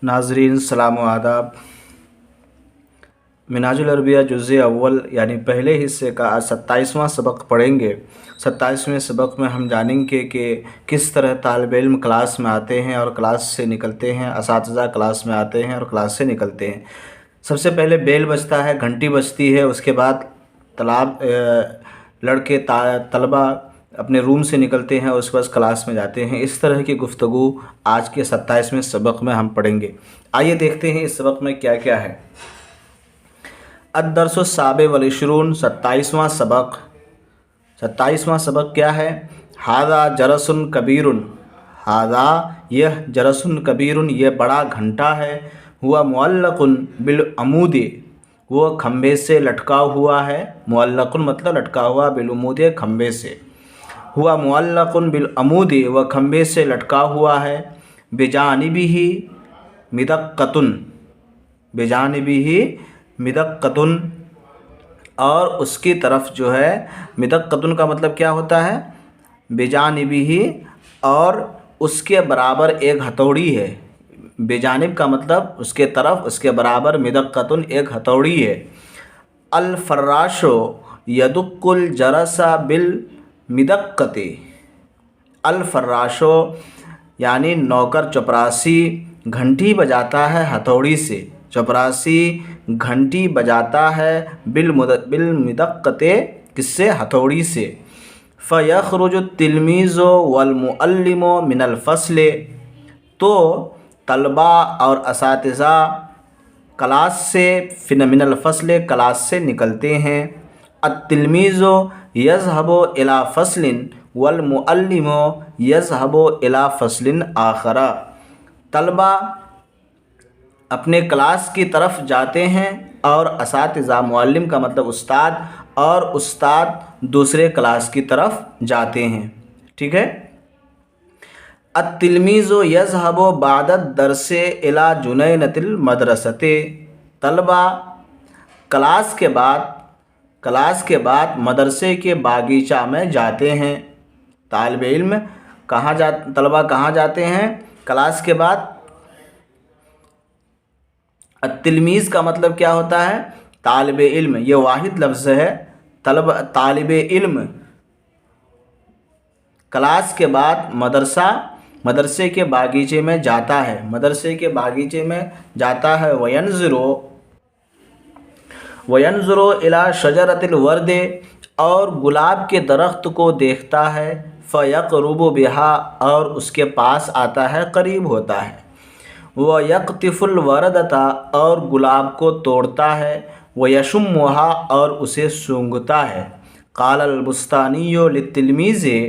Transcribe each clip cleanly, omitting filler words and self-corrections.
नाजरीन सलाम व आदाब। मिनाजुल अरबिया जुज़ अव्वल यानी पहले हिस्से का आज 27वां सबक पढ़ेंगे। 27वें सबक में हम जानेंगे कि किस तरह तालिब इल्म क्लास में आते हैं और क्लास से निकलते हैं, असातिज़ा क्लास में आते हैं और क्लास से निकलते हैं। सबसे पहले बेल बजता है, घंटी बजती है, उसके बाद तलबा अपने रूम से निकलते हैं और उसके बाद क्लास में जाते हैं। इस तरह की गुफ्तगू आज के 27वें सबक में हम पढ़ेंगे। आइए देखते हैं इस सबक में क्या क्या है। अद्दरसुस्साबे वल इशरून 27वां सबक। 27वां सबक क्या है? हादा जरसुन कबीरुन, हादा यह जरसुन कबीरुन यह बड़ा घंटा है। हुआ मुअल्लकुन बिल अमूदे वो खम्भे से लटका हुआ है। मुअल्लकुन मतलब लटका हुआ, बिल अमूदे खम्भे से। हुआ मुअल्लकुन बिल अमूदे वह खम्भे से लटका हुआ है। बेजानिबिही मिदक्कतुन, बेजानिबिही मिदक्कतुन और उसकी तरफ जो है, मिदक्कतुन का मतलब क्या होता है? बेजानिबिही और उसके बराबर एक हथौड़ी है। बेजानिब का मतलब उसके तरफ, उसके बराबर, मिदक्कतुन एक हथौड़ी है। अल फर्राशो यदुक्कुल जरसा बिल मिदक्कते, अल फर्राशो यानी नौकर चपरासी घंटी बजाता है हथौड़ी से। चपरासी घंटी बजाता है बिल मिदक्कते, किससे? हथौड़ी से। फ़यख़रुजु तिलमीज़ो वल मुअल्लिमो मिनल फ़स्ले तो तलबा और असातिज़ा क्लास से, मिनल फ़स्ले क्लास से निकलते हैं। अत्तिलमीज़ो यज़हबु इला फ़स्लिन वल मुअल्लिमो यज़हबु इला फ़स्लिन आखरा, तलबा अपने क्लास की तरफ जाते हैं और असातिज़ा, मुअल्लिम का मतलब उस्ताद, और उस्ताद दूसरे क्लास की तरफ जाते हैं। ठीक है। अत्तिलमीज़ो यज़हबु बादद दरसे इला जुनैनतिल मदरसते, तलबा क्लास के बाद मदरसे के बागीचा में जाते हैं। तालिब इल्म तलबा कहाँ जाते हैं? क्लास के बाद। अत्तिलमीज़ का मतलब क्या होता है? तालिब इल्म। ये वाहिद लफ्ज़ है। तालिब इल्म क्लास के बाद मदरसे के बागीचे में जाता है, मदरसे के बागीचे में जाता है। वयंज़ुरो इला शजरतिल वर्दे और गुलाब के दरख्त को देखता है। फ़यक़रुबु बिहा और उसके पास आता है, करीब होता है। वयक़तिफ़ुल वरदता और गुलाब को तोड़ता है। वयशुम्मुहा और उसे सूंघता है। क़ालल बुस्तानियो लित्तिलमीज़े,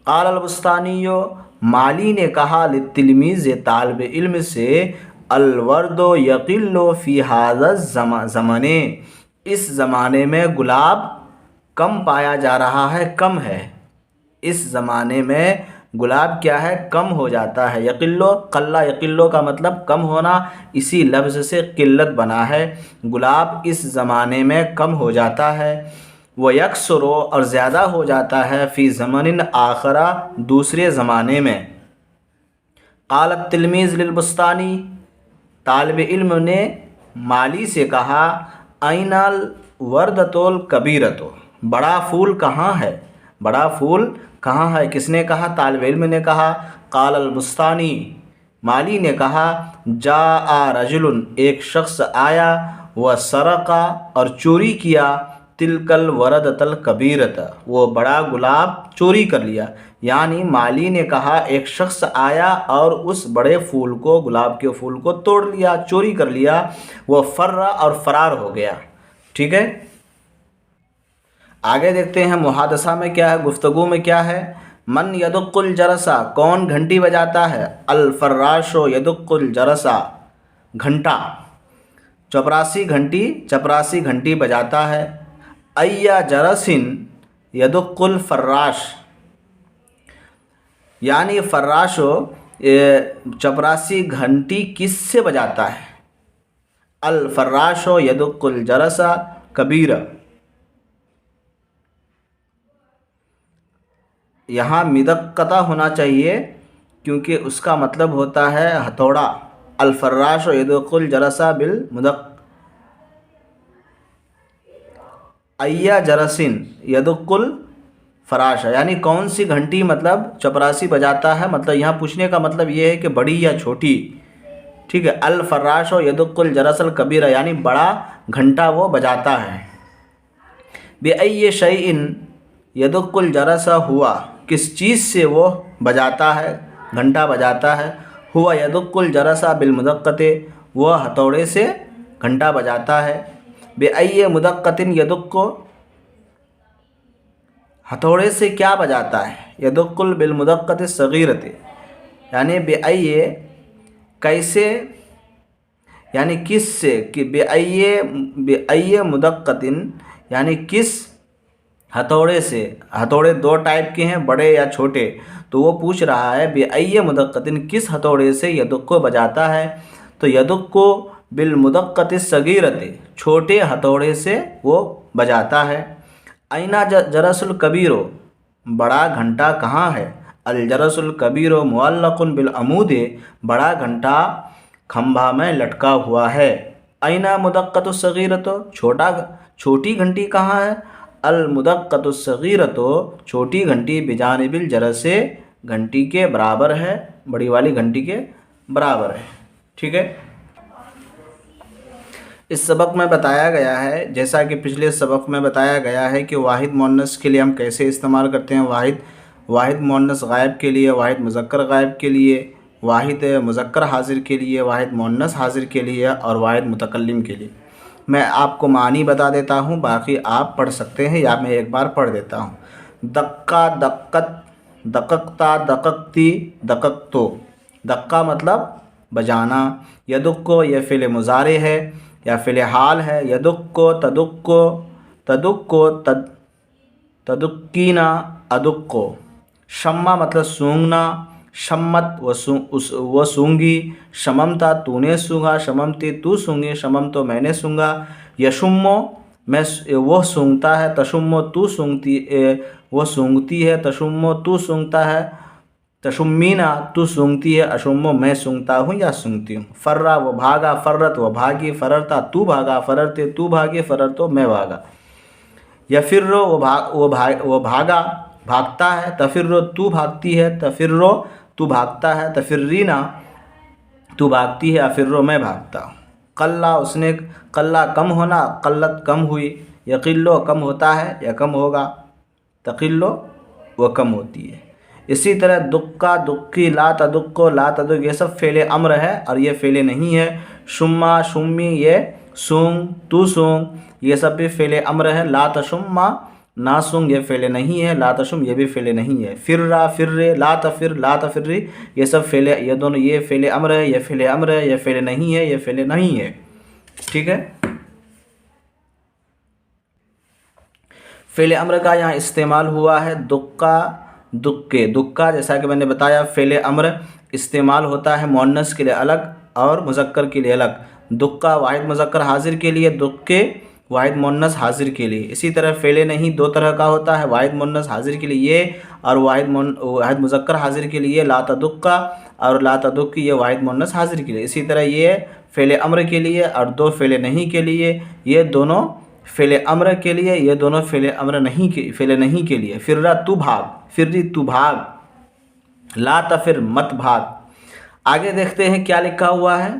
क़ालल बुस्तानियो माली ने कहा, लित्तिलमीज़े तालिब इल्म से, अलवर्दो यक़िल्लु फ़ी हाज़ा ज़माने इस ज़माने में गुलाब कम पाया जा रहा है, कम है। इस ज़माने में गुलाब क्या है? कम हो जाता है। यक़िल्लो, क़ल्ला यक़िल्लो का मतलब कम होना, इसी लफ्ज़ से किल्लत बना है। गुलाब इस ज़माने में कम हो जाता है। वयक्सुरु और ज़्यादा हो जाता है, फ़ी ज़मनिन आखरा दूसरे ज़माने में। क़ालत तिलमीज़ लिल बुस्तानी तालिब इल्म ने माली से कहा, ऐनल वर्दतुल कबीरतो बड़ा फूल कहाँ है? बड़ा फूल कहाँ है? किसने कहा? तालिब इल्म ने कहा। क़ालल बुस्तानी माली ने कहा, जाआ रजुलुन एक शख्स आया, व सरक़ा और चोरी किया, तिलकल वरदतल कबीरत वो बड़ा गुलाब चोरी कर लिया। यानी माली ने कहा एक शख्स आया और उस बड़े फूल को, गुलाब के फूल को तोड़ लिया, चोरी कर लिया। वह फर्रा और फरार हो गया। ठीक है। आगे देखते हैं मुहादसा में क्या है, गुफ्तगू में क्या है। मन यदुक्कुल जरसा कौन घंटी बजाता है? अल फर्राशो यदुक्कुल जरसा घंटा, चपरासी घंटी बजाता है। अय्या जरसिन यदुक्कुल फर्राश यानी फर्राशो चपरासी घंटी किससे बजाता है? अल फर्राशो यदुक्कुल जरसा कबीरा, यहाँ मिदक्कता होना चाहिए क्योंकि उसका मतलब होता है हथौड़ा। अलफर्राश यदुकुल जरसा बिल मुदक अय्या जरसिन यदुकुल फराश, यानी कौन सी घंटी मतलब चपरासी बजाता है, मतलब यहाँ पूछने का मतलब ये है कि बड़ी या छोटी। ठीक है, अल फर्राश यदुकुल जरसल कबीरा, यानी बड़ा घंटा वो बजाता है। बेअय्य शैइन यदुकुल जरसा हुआ, किस चीज़ से वो बजाता है, घंटा बजाता है। हुआ यदुकुल जरसा बिल मुदक्कते, वह हथौड़े से घंटा बजाता है। बेअय्य मुदक्कतिन यदुक्को, हथौड़े से क्या बजाता है। यदुकुल बिल मुदक्कत सगीरते, यानी बेअय्य कैसे, यानी किस से, कि बेअय्य मुदक्कतिन यानी किस हथौड़े से। हथौड़े दो टाइप के हैं, बड़े या छोटे, तो वो पूछ रहा है बेअय्य मुदक्कतिन, किस हथौड़े से यदुक को बजाता है। तो यदुक को बिल मुदक्कत सगीरते, छोटे हथौड़े से वो बजाता है। ऐना जरसुल कबीरो, बड़ा घंटा कहाँ है। अल जरसुल कबीरो मुअल्लकुन बिल अमूदे, बड़ा घंटा खंभा में लटका हुआ है। ऐना मुदक्कतुस सगीरतो, छोटी घंटी कहाँ है। अल मुदक्कतुस सगीरतो, छोटी घंटी बिजानिबिल जरसे, घंटी के बराबर है, बड़ी वाली घंटी के बराबर है। ठीक है, इस सबक में बताया गया है, जैसा कि पिछले सबक में बताया गया है कि वाहिद मुअन्नस के लिए हम कैसे इस्तेमाल करते हैं। वाहिद मुअन्नस गायब के लिए, वाहिद मुज़क्कर गायब के लिए, वाहिद मुज़क्कर हाजिर के लिए, वाहिद मुअन्नस हाजिर के लिए और वाहिद मुतकल्लिम के लिए। मैं आपको मानी बता देता हूँ, बाकी आप पढ़ सकते हैं, या मैं एक बार पढ़ देता हूँ। दक्का दक्कत, दककता दककती दककतो, दक्का मतलब बजाना। यदुक्को ये फ़िल मुज़ारे है या फ़िल हाल है। यदुक्को तदुक्को, तदुक्को तदुक्कीना अदुक्को। शम्मा मतलब सूंघना, शम्मत वो सूंघी। शममता तूने सूंघा, शममती तू सूंघी, शमम तो मैंने सूंघा। यशुम्मो मैं वो सूंघता है, तशुम्मो तू सूंघती, वो सूंघती है, तशुम्मो तू सूंघता है, तशुम्मीना तू सूंघती है, अशुम्मो मैं सूंघता हूँ या सूंघती हूँ। फर्रा वो भागा, फर्रत वो भागी, फररता तू भागा, फररते तू भागे, फररतो मैं भागा। यफिर्रो वो भागा, भागता है। तफिर्रो तू भागती है, तफिर्रो तू भागता है, तफिर्रीना तू भागती है, अफिर्रो मैं भागता हूँ। कल्ला उसने, कल्ला कम होना, कल्लत कम हुई। यकिल्लो कम होता है या कम होगा, तकिल्लो वो कम होती है। इसी तरह दुक्का दुक्की, ला तदुक्को ला तदुक, ये सब फ़ेले अम्र है और ये फ़ेले नहीं है। शुम्मा शुम्मी ये सूंग, तू सूंग, ये सब भी फ़ेले अम्र है। ला तशुम्मा ना सूंग ये फ़ेले नहीं है, ला तशुम ये भी फ़ेले नहीं है। फिर्रा फिर्रे, ला तफिर्री, ये सब फ़ेले, ये दोनों ये फ़ेले अम्र है, ये फ़ेले अम्र है, ये फ़ेले नहीं है, ये फ़ेले नहीं है। ठीक है, फ़ेले अम्र का यहाँ इस्तेमाल हुआ है दुक्का दुक्के। दुक्का जैसा कि मैंने बताया फ़ेले अम्र इस्तेमाल होता है मुअन्नस के लिए अलग और मुज़क्कर के लिए अलग। दुक्का वाहिद मुज़क्कर हाजिर के लिए, दुक्के वाहिद मुअन्नस हाजिर के लिए। इसी तरह फ़ेले नहीं दो तरह का होता है, वाहिद मुअन्नस हाजिर के लिए ये और वाहिद मुज़क्कर हाजिर के लिए ला तदुक्का और ला तदुक्की, ये वाहिद मुअन्नस हाजिर के लिए। इसी तरह ये फ़ेले अम्र के लिए और दो फ़ेले नहीं के लिए, ये दोनों फ़ेले अम्र के लिए, ये दोनों फ़ेले अम्र नहीं के, फ़ेले नहीं के लिए। फिर्रा तू भाग, फिर्री तू भाग, ला तफिर मत भाग। आगे देखते हैं क्या लिखा हुआ है।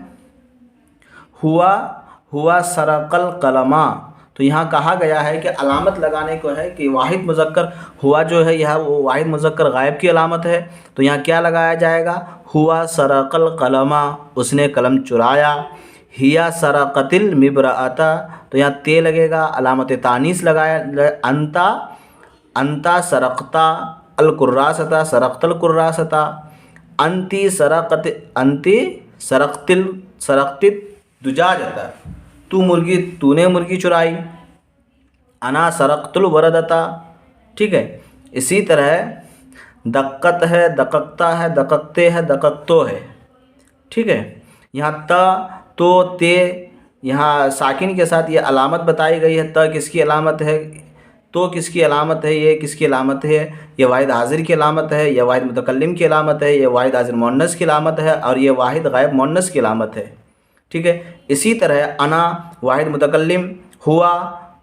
हुआ सरकल कलमा, तो यहाँ कहा गया है कि अलामत लगाने को है कि वाहिद मुज़क्कर हुआ जो है यह वो वाहिद मुज़क्कर गायब की अलामत है। तो यहाँ क्या लगाया जाएगा। हुआ सरकल कलमा, उसने कलम चुराया। हिया सरकतिल मिबराता, तो यहाँ ते लगेगा, अलामत तानीस लगाया। अंता सरकता अल कुर्रासता, सरकतल कुर्रासता। अंती सरकतिल दुजाजता, तूने मुर्गी चुराई। अना सरकतुल वरदता। ठीक है, इसी तरह दक्कत है, दककता है, दककते है, दककतो है। ठीक है, यहाँ त तो ते, यहाँ साकिन के साथ ये अलामत बताई गई है। त किसकी अलामत है, تو کس کی علامت ہے، یہ کس کی علامت ہے؟ یہ واحد حاضر کی علامت ہے، یہ واحد متکلم کی علامت ہے، یہ واحد حاضر مؤنث کی علامت ہے، اور یہ واحد غائب مؤنث کی علامت ہے. ٹھیک ہے. اسی طرح انا واحد متکلم، ہوا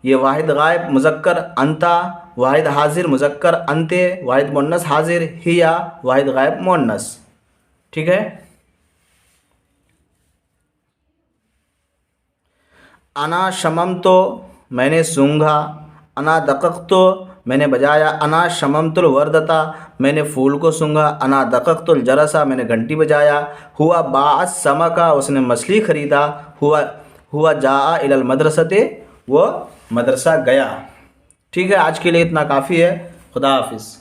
یہ واحد غائب مذکر، انتا واحد حاضر مذکر، انتے واحد مؤنث حاضر، ہیا واحد غائب مؤنث. ٹھیک ہے. انا شممتو میں نے سونگھا، انا دققتو میں نے بجایا، انا شممت الوردتا میں نے پھول کو سونگھا، انا دققت الجرسا میں نے گھنٹی بجایا، ہوا باع السمکا اس نے مچھلی خریدا، ہوا جاء الی المدرسۃ وہ مدرسہ گیا. ٹھیک ہے. آج کے لیے اتنا کافی ہے. خدا حافظ.